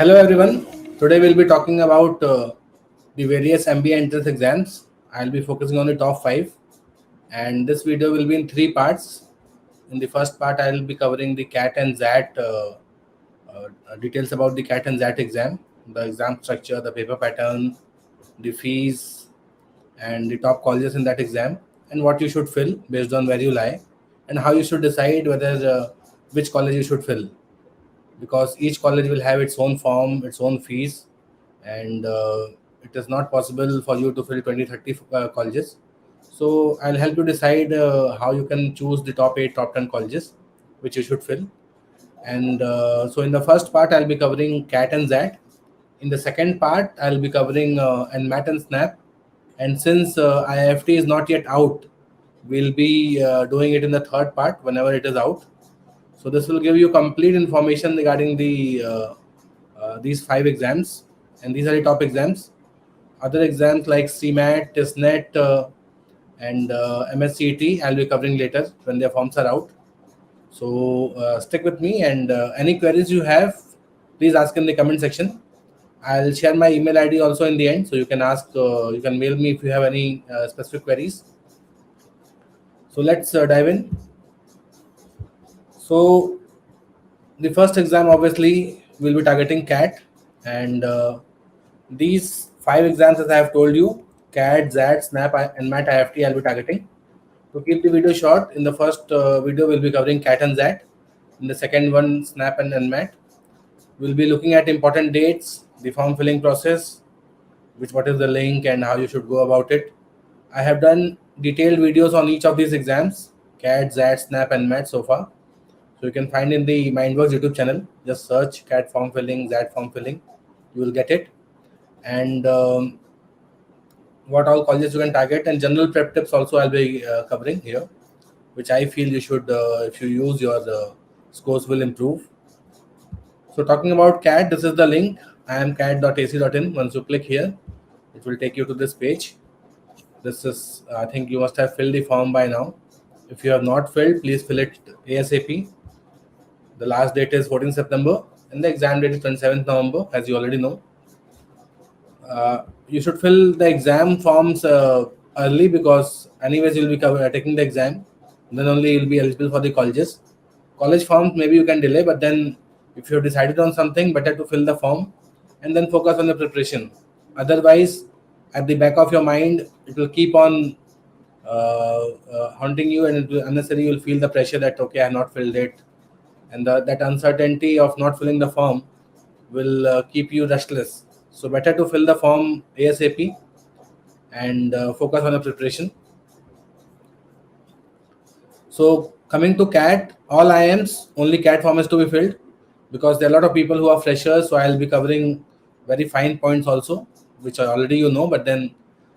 Hello everyone. Today we'll be talking about the various MBA entrance exams. I'll be focusing on the top 5, and this video will be in 3 parts. In the first part, I'll be covering the CAT and XAT details about the CAT and XAT exam, the exam structure, the paper pattern, the fees, and the top colleges in that exam, and what you should fill based on where you lie, and how you should decide whether which college you should fill, because each college will have its own form, its own fees, and it is not possible for you to fill 20, 30 colleges. So I'll help you decide how you can choose the top 8, top 10 colleges which you should fill. And so in the first part, I'll be covering CAT and XAT. In the second part, I'll be covering NMAT and SNAP. And since IIFT is not yet out, we'll be doing it in the third part whenever it is out. So this will give you complete information regarding these 5 exams, and these are the top exams. Other exams like CMAT, TISNET, and MSCET, I'll be covering later when their forms are out. So stick with me, and any queries you have, please ask in the comment section. I'll share my email ID also in the end, so you can ask. You can mail me if you have any specific queries. So let's dive in. So the first exam obviously will be targeting CAT, and these 5 exams, as I have told you, CAT, XAT, SNAP, and MAT IIFT, I'll be targeting. To keep the video short, in the first video we'll be covering CAT and XAT. In the second one, SNAP and NMAT. We'll be looking at important dates, the form filling process, what is the link and how you should go about it. I have done detailed videos on each of these exams, CAT, XAT, SNAP, and MAT so far. So you can find in the Mindworks YouTube channel. Just search CAT form filling, XAT form filling. You will get it. And what all colleges you can target, and general prep tips also I'll be covering here, which I feel you should, if you use, your scores will improve. So talking about CAT, this is the link. I am cat.ac.in. Once you click here, it will take you to this page. This is, I think you must have filled the form by now. If you have not filled, please fill it ASAP. The last date is 14 September and the exam date is 27th November, as you already know. You should fill the exam forms early, because anyways you'll be taking the exam, then only you'll be eligible for the colleges. College forms maybe you can delay, but then if you have decided on something, better to fill the form and then focus on the preparation. Otherwise, at the back of your mind, it will keep on haunting you, and it will unnecessarily you'll feel the pressure that okay, I have not filled it, and that uncertainty of not filling the form will keep you restless. So better to fill the form ASAP and focus on the preparation. So coming to CAT, all IIMs, only CAT form is to be filled, because there are a lot of people who are freshers. So I'll be covering very fine points also, which are already you know. But then,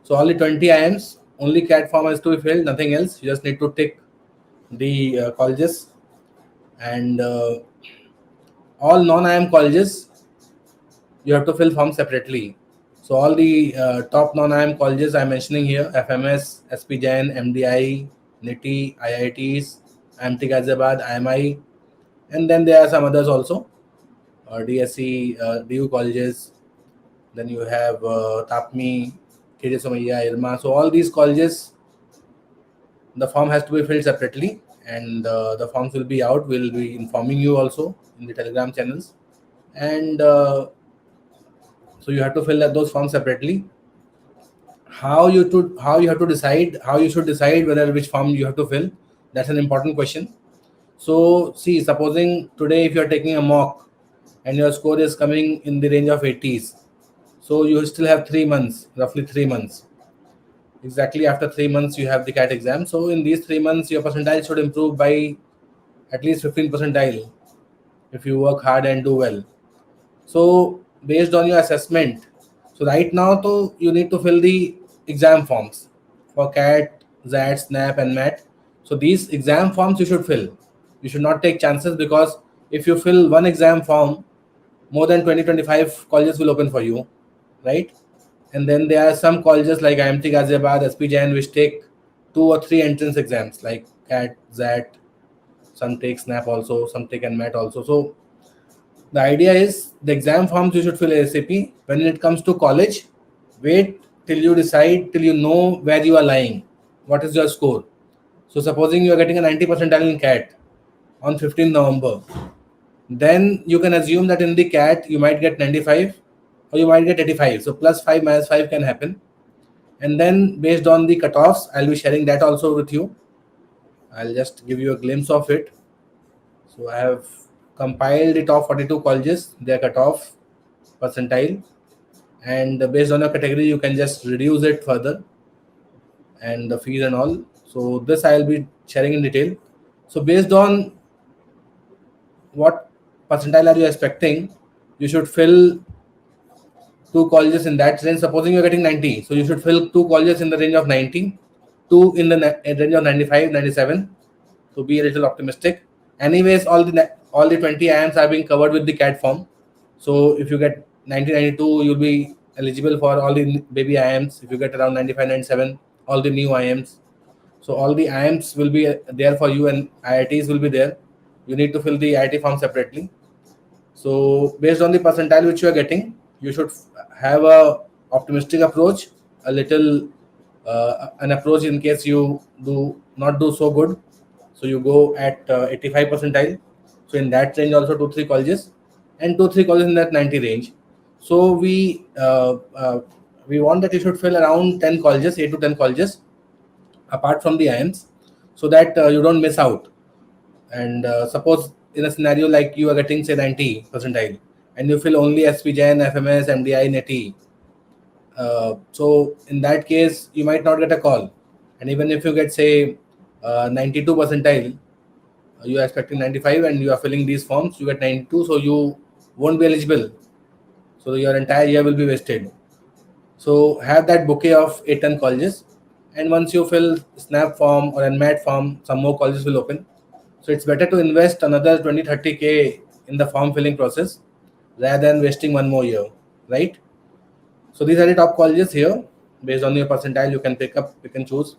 so only 20 IIMs, only CAT form is to be filled, nothing else. You just need to tick the colleges, and all non-IIM colleges, you have to fill forms separately. So all the top non-IIM colleges I'm mentioning here: FMS, SP Jain, MDI, NITI, IITs, IMT Ghaziabad, IMI, and then there are some others also, DSE, DU colleges. Then you have TAPMI, KJ Somaiya, IRMA. So all these colleges, the form has to be filled separately, and the forms will be out. We'll be informing you also in the Telegram channels, and so you have to fill those forms separately. How you should decide whether which form you have to fill. That's an important question. So see, supposing today if you are taking a mock and your score is coming in the range of 80s, so you still have 3 months, roughly 3 months. Exactly after 3 months you have the CAT exam. So in these 3 months your percentile should improve by at least 15 percentile if you work hard and do well. So based on your assessment, so right now to you need to fill the exam forms for CAT, XAT, SNAP, and MAT. So these exam forms you should fill. You should not take chances, because if you fill one exam form, more than 20-25 colleges will open for you, right? And then there are some colleges like IMT Ghaziabad, SP Jain, which take 2 or 3 entrance exams like CAT, XAT. Some take SNAP also, some take NMAT also. So The idea is the exam forms you should fill ASAP. When it comes to college, wait till you decide, till you know where you are lying. What is your score? So supposing you are getting a 90 percentile in CAT on 15th November, then you can assume that in the CAT you might get 95 or you might get 85. So plus 5 minus 5 can happen. And then based on the cutoffs, I'll be sharing that also with you. I'll just give you a glimpse of it. So I have compiled the top 42 colleges, their cutoff percentile, and based on your category, you can just reduce it further and the fees and all. So this I'll be sharing in detail. So based on what percentile are you expecting, you should fill two colleges in that range. Supposing you're getting 90, so you should fill two colleges in the range of 90, two in the range of 95, 97. So be a little optimistic. Anyways, all the 20 IIMs are being covered with the CAT form. So if you get 1992, you'll be eligible for all the baby IIMs. If you get around 95, 97, all the new IIMs. So all the IIMs will be there for you, and IITs will be there. You need to fill the IIT form separately. So based on the percentile which you are getting, you should have a optimistic approach, a little an approach in case you do not do so good. So you go at 85 percentile. So in that range also 2-3 colleges, and 2-3 colleges in that 90 range. So we want that you should fill around 10 colleges, 8 to 10 colleges, apart from the IIMs, so that you don't miss out. And suppose in a scenario like you are getting say 90 percentile and you fill only SP Jain, FMS, MDI, NET, so in that case you might not get a call. And even if you get say 92 percentile, you are expecting 95 and you are filling these forms, you get 92, so you won't be eligible. So your entire year will be wasted. So have that bouquet of 8-10 colleges, and once you fill SNAP form or NMAT form, some more colleges will open. So it's better to invest another 20-30K in the form filling process rather than wasting one more year, right? So these are the top colleges here. Based on your percentile, you can pick and choose.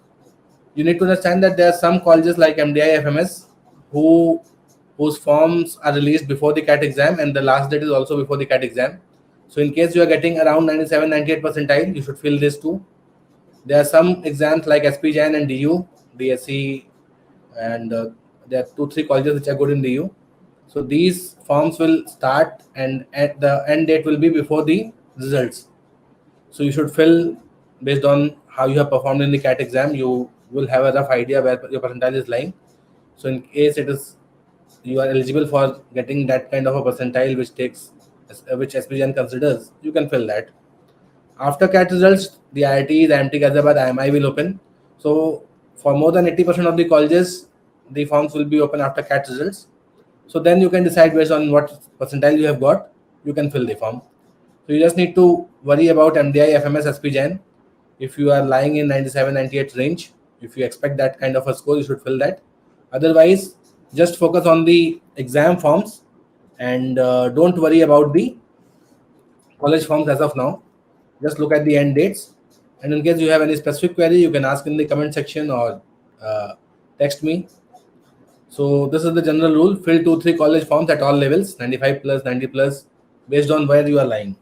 You need to understand that there are some colleges like MDI, FMS, whose forms are released before the CAT exam, and the last date is also before the CAT exam. So in case you are getting around 97, 98 percentile, you should fill this too. There are some exams like SP Jain and DU, DSE, and there are 2-3 colleges which are good in DU. So these forms will start, and at the end date will be before the results. So you should fill based on how you have performed in the CAT exam. You will have a rough idea where your percentile is lying. So in case you are eligible for getting that kind of a percentile which SPGN considers, you can fill that. After CAT results, the IIT, the IMT Ghaziabad, IMI will open. So for more than 80% of the colleges, the forms will be open after CAT results. So then you can decide based on what percentile you have got, you can fill the form. So you just need to worry about MDI, FMS, SP Jain. If you are lying in 97, 98 range, if you expect that kind of a score, you should fill that. Otherwise, just focus on the exam forms and don't worry about the college forms as of now. Just look at the end dates. And in case you have any specific query, you can ask in the comment section or text me. So this is the general rule: fill 2-3 college forms at all levels, 95 plus, 90 plus, based on where you are lying.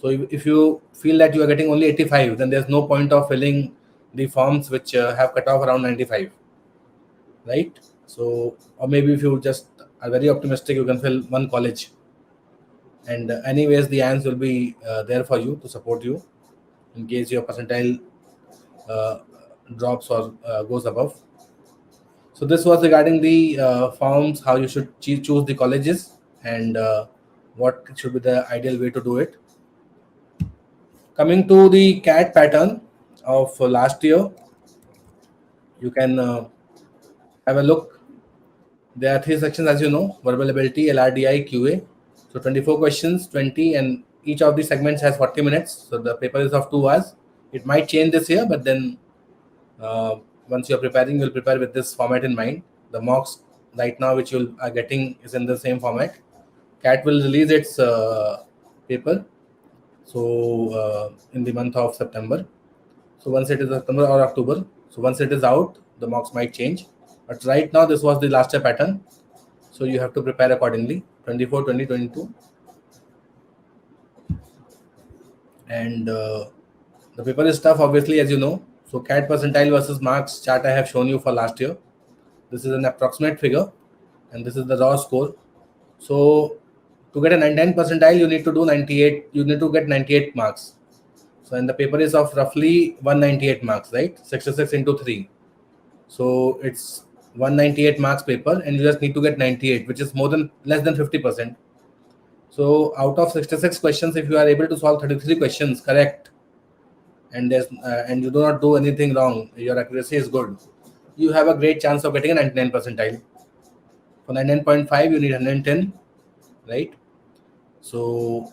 So if you feel that you are getting only 85, then there's no point of filling the forms which have cut off around 95, right? So, or maybe if you just are very optimistic, you can fill one college. And anyways, the IIMs will be there for you to support you in case your percentile drops or goes above. So this was regarding the forms, how you should choose the colleges, and what should be the ideal way to do it. Coming to the CAT pattern of last year, you can have a look. There are 3 sections, as you know: verbal ability, LRDI, QA. So 24 questions, 20, and each of the segments has 40 minutes. So the paper is of 2 hours. It might change this year, but then once you're preparing, you'll prepare with this format in mind. The mocks right now which you are getting is in the same format. CAT will release its paper in the month of September. So once it is September or October, so once it is out, the mocks might change. But right now, this was the last year pattern. So you have to prepare accordingly. 24, 20, 22. And the paper is tough, obviously, as you know. So CAT percentile versus marks chart I have shown you for last year. This is an approximate figure, and this is the raw score. So to get a 99 percentile, you need to do 98. You need to get 98 marks. So and the paper is of roughly 198 marks, right? 66 into 3. So it's 198 marks paper, and you just need to get 98, which is less than 50%. So out of 66 questions, if you are able to solve 33 questions correct, and you do not do anything wrong, your accuracy is good, you have a great chance of getting a 99 percentile. For 99.5, you need 110, right? So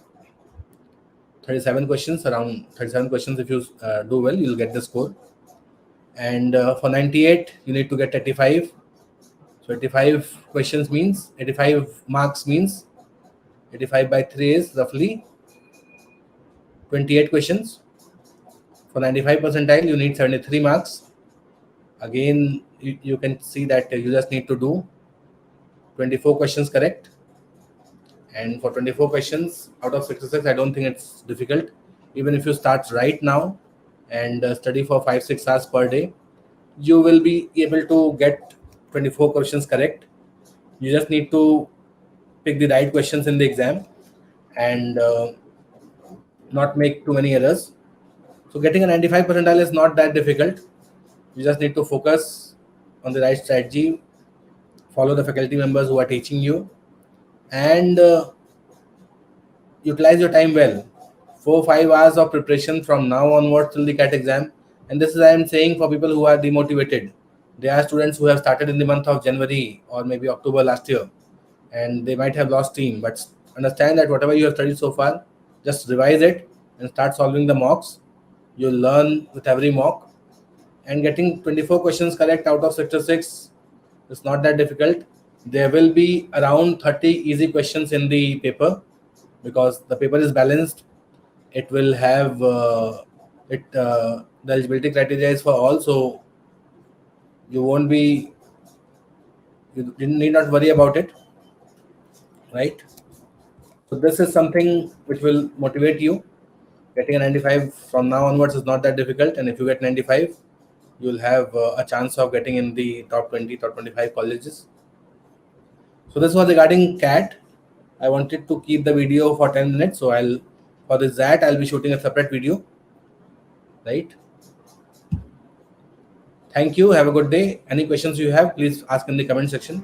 37 questions, around 37 questions, if you do well, you'll get the score. And for 98, you need to get 85. So 85 questions means 85 marks means 85 by 3 is roughly 28 questions. For 95 percentile, you need 73 marks. Again, you can see that you just need to do 24 questions correct. And for 24 questions out of 66, I don't think it's difficult. Even if you start right now and study for 5-6 hours per day, you will be able to get 24 questions correct. You just need to pick the right questions in the exam and not make too many errors. So getting a 95 percentile is not that difficult. You just need to focus on the right strategy, follow the faculty members who are teaching you, and utilize your time well. 4-5 hours of preparation from now onwards till the CAT exam. And this is I am saying for people who are demotivated. There are students who have started in the month of January or maybe October last year, and they might have lost steam. But understand that whatever you have studied so far, just revise it and start solving the mocks. You'll learn with every mock. And getting 24 questions correct out of 66 is not that difficult. There will be around 30 easy questions in the paper because the paper is balanced. It will have the eligibility criteria is for all, so you need not worry about it, right? So this is something which will motivate you. Getting a 95 from now onwards is not that difficult, and if you get 95, you'll have a chance of getting in the top 20, top 25 colleges. So this was regarding CAT. I wanted to keep the video for 10 minutes, so for this XAT, I'll be shooting a separate video, right? Thank you. Have a good day. Any questions you have, please ask in the comment section.